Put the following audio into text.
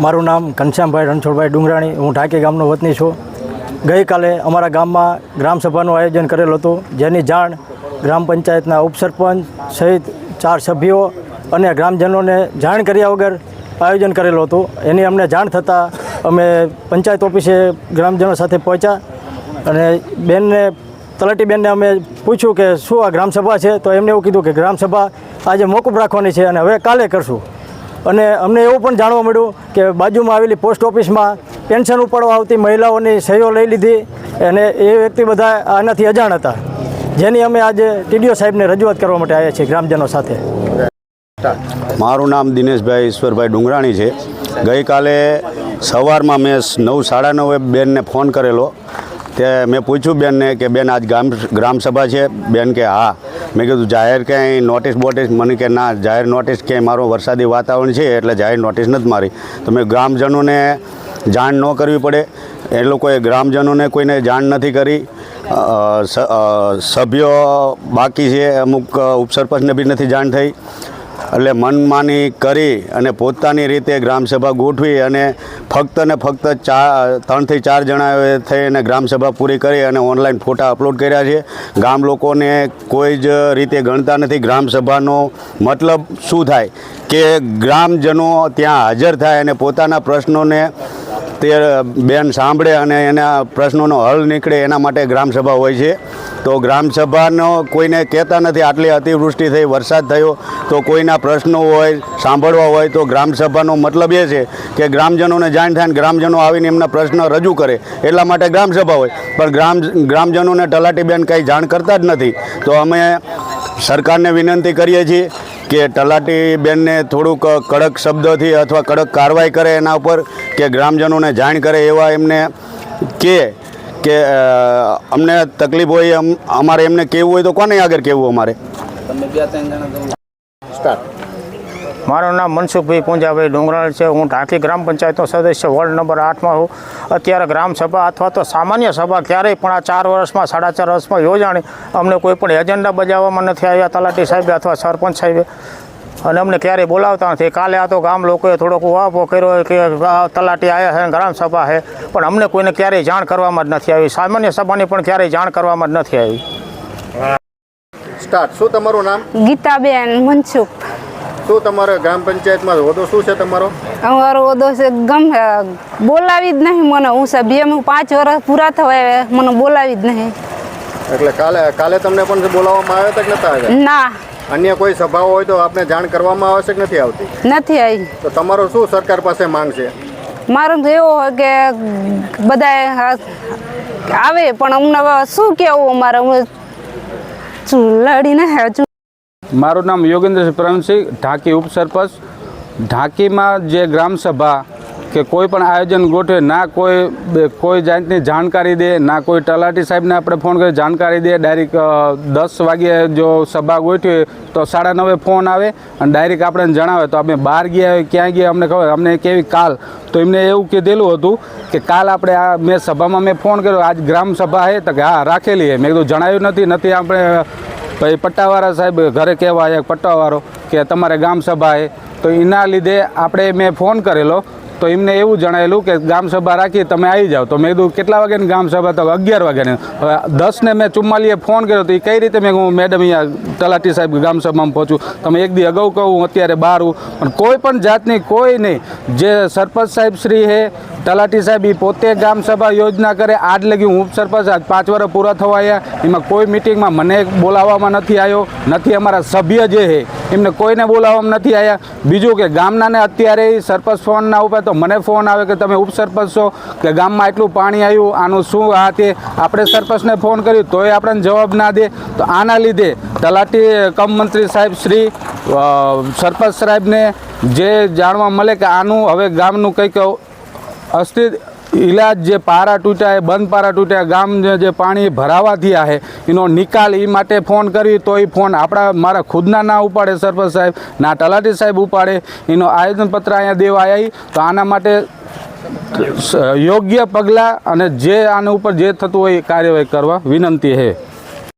મારું નામ ઘનશ્યામભાઈ રણછોડભાઈ ડુંગરાણી, હું ઢાંકી ગામનો વતની છું। ગઈકાલે અમારા ગામમાં ગ્રામસભાનું આયોજન કરેલું હતું, જેની જાણ ગ્રામ પંચાયતના ઉપસરપંચ સહિત 4 સભ્યો અને ગ્રામજનોને જાણ કર્યા વગર આયોજન કરેલું હતું। એની અમને જાણ થતાં અમે પંચાયત ઓફિસે ગ્રામજનો સાથે પહોંચ્યા અને બેનને તલાટીબેનને અમે પૂછ્યું કે શું આ ગ્રામસભા છે, તો એમને એવું કીધું કે ગ્રામસભા આજે મોકૂફ રાખવાની છે અને હવે કાલે કરશું। અને અમને એવું પણ જાણવા મળ્યું કે બાજુમાં આવેલી પોસ્ટ ઓફિસમાં પેન્શન ઉપાડવા આવતી મહિલાઓની સહીઓ લઈ લીધી અને એ વ્યક્તિ બધા આનાથી અજાણ હતા, જેની અમે આજે ટીડીઓ સાહેબને રજૂઆત કરવા માટે આવ્યા છીએ ગ્રામજનો સાથે। મારું નામ દિનેશભાઈ ઈશ્વરભાઈ ડુંગરાણી છે। ગઈકાલે સવારમાં મેં 9:30 બેનને ફોન કરેલો, તે મેં પૂછ્યું બેનને કે બેન આજ ગ્રામસભા છે? બેન કે હા। મેં કીધું જાહેર ક્યાંય નોટિસ બોટિસ? મને કે ના, જાહેર નોટિસ ક્યાંય, મારું વરસાદી વાતાવરણ છે એટલે જાહેર નોટિસ નથી મારી। તો મેં ગ્રામજનોને જાણ ન કરવી પડે, એ લોકોએ ગ્રામજનોને કોઈને જાણ નથી કરી। સભ્યો બાકી છે, અમુક ઉપસરપંચને બી નથી જાણ થઈ, એટલે મનમાની કરી અને પોતાની રીતે ગ્રામસભા ગોઠવી અને ફક્ત 3 થી 4 જણાએ થઈને ગ્રામસભા પૂરી કરી અને ઓનલાઈન ફોટા અપલોડ કર્યા છે। ગામ લોકોને કોઈ જ રીતે ગણતા નથી। ગ્રામસભાનો મતલબ શું થાય કે ગ્રામજનો ત્યાં હાજર થાય અને પોતાના પ્રશ્નોને તે બેન સાંભળે અને એના પ્રશ્નોનો હલ નીકળે, એના માટે ગ્રામસભા હોય છે। તો ગ્રામસભાનો કોઈને કહેતા નથી। આટલી અતિવૃષ્ટિ થઈ, વરસાદ થયો, તો કોઈના પ્રશ્નો હોય, સાંભળવા હોય, તો ગ્રામસભાનો મતલબ એ છે કે ગ્રામજનોને જાણ થાય ને ગ્રામજનો આવીને એમના પ્રશ્ન રજૂ કરે, એટલા માટે ગ્રામસભા હોય। પણ ગ્રામજનોને તલાટીબેન કંઈ જાણ કરતા જ નથી। તો અમે સરકારને વિનંતી કરીએ છીએ કે તલાટીબેનને થોડુંક કડક શબ્દોથી અથવા કડક કાર્યવાહી કરે એના ઉપર, કે ગ્રામજનોને જાણ કરે એવા એમને કે અમને તકલીફ હોય, અમારે એમને કહેવું હોય તો કોને આગળ કહેવું અમારે? મારું નામ મનસુખભાઈ પૂંજાભાઈ ડુંગરાણી છે। હું ઢાંકી ગ્રામ પંચાયતનો સદસ્ય વોર્ડ નંબર 8માં છું। અત્યારે ગ્રામસભા અથવા તો સામાન્ય સભા ક્યારેય પણ આ 4 વર્ષમાં 4.5 વર્ષમાં યોજાણી અમને કોઈ પણ એજન્ડા બજાવવામાં નથી આવ્યા તલાટી સાહેબે અથવા સરપંચ સાહેબે, અને અમને ક્યારેય બોલાવતા નથી। કાલે આ તો ગામ લોકોએ થોડોક ઉહાપો કર્યો કે તલાટી આવ્યા છે, ગ્રામસભા છે, પણ અમને કોઈને ક્યારેય જાણ કરવામાં જ નથી આવી। સામાન્ય સભાની પણ ક્યારેય જાણ કરવામાં જ નથી આવી। શું તમારું નામ? ગીતાબેન મનસુખ। શું તમારા ગ્રામ પંચાયતમાં હોદ્દો શું છે તમારો? અમારો હોદ્દો છે બોલાવી જ નહીં મને। હું સભ્યમાં 5 વર્ષ પૂરા થવા મને બોલાવી જ નહીં। એટલે કાલે તમને પણ બોલાવવામાં આવ્યા હતા કે નતા આવ્યા? ના। અન્ય કોઈ સભાઓ હોય તો આપને જાણ કરવામાં આવે છે કે નથી આવતી? નથી આવી। તો તમારો શું સરકાર પાસે માંગ છે? મારું તો એવું હોય કે બધા આવે, પણ અમને શું કહેવું અમારે, લડીને મારું નામ યોગેન્દ્રસિંહ પ્રવીણસિંહ, ઢાંકી ઉપસરપંચ। ઢાંકીમાં જે ગ્રામસભા કે કોઈ પણ આયોજન ગોઠવે, ના કોઈ જાતની જાણકારી દે, ના કોઈ તલાટી સાહેબને આપણે ફોન કરી જાણકારી દે। ડાયરેક્ટ 10 વાગ્યે જો સભા ગોઠવી તો 9:30 ફોન આવે અને ડાયરેક્ટ આપણે જણાવે તો આપણે બહાર ગયા ક્યાં ગયા અમને ખબર। અમને કેવી કાલ તો એમને એવું કીધેલું હતું કે કાલ આપણે આ મેં સભામાં મેં ફોન કર્યો, આજ ગ્રામસભા છે? તો કે હા રાખેલી છે। મેં કીધું જણાવ્યું નથી। આપણે ભાઈ પટ્ટાવાળા સાહેબ ઘરે કહેવા આવ્યા, પટ્ટાવાળો કે તમારે ગામસભા છે, તો એના લીધે આપણે મેં ફોન કરેલો તો એમને એવું જણાવેલું કે ગ્રામસભા રાખી તમે આવી જાઓ। તો મેં કીધું કેટલા વાગ્યાની ગ્રામસભા? તો 11 વાગ્યાની। હવે 10 મેં 44 ફોન કર્યો તો એ કઈ રીતે હું મેડમ અહીંયા તલાટી સાહેબ ગામસભામાં પહોંચું? તમે એક દી અગાઉ કહું, અત્યારે બહાર હું, પણ કોઈ પણ જાતની કોઈ નહીં। જે સરપંચ સાહેબ શ્રી છે, તલાટી સાહેબ, એ પોતે ગામસભા યોજના કરે। આજ લગી હું ઉપસરપંચ, આજ 5 વર્ષ પૂરા થવા આવ્યા, એમાં કોઈ મિટિંગમાં મને બોલાવવામાં નથી આવ્યો, નથી અમારા સભ્ય જે છે એમને કોઈને બોલાવવામાં નથી આવ્યા। બીજું કે ગામનાને અત્યારે સરપંચ ફોન ના ઉપર તો મને ફોન આવે કે તમે ઉપસરપંચ છો, કે ગામમાં એટલું પાણી આવ્યું, આનું શું આ તે। આપણે સરપંચને ફોન કર્યું તોય આપણને જવાબ ના દે। તો આના લીધે તલાટી કમ મંત્રી સાહેબ શ્રી, સરપંચ સાહેબને જે જાણવા મળે કે આનું હવે ગામનું કંઈક ઇલાજ, જે પારા તૂટ્યા, બંધ પારા તૂટ્યા, ગામ જે પાણી ભરાવા થયા છે એનો નિકાલ, એ માટે ફોન કરી તો એ ફોન મારા ખુદના ના ઉપાડે સરપંચ સાહેબ, ના તલાટી સાહેબ ઉપાડે। એનો આયોજનપત્ર અહીંયા દેવા આવ્યા। તો આના માટે યોગ્ય પગલાં અને જે આના ઉપર જે થતું હોય એ કાર્યવાહી કરવા વિનંતી છે।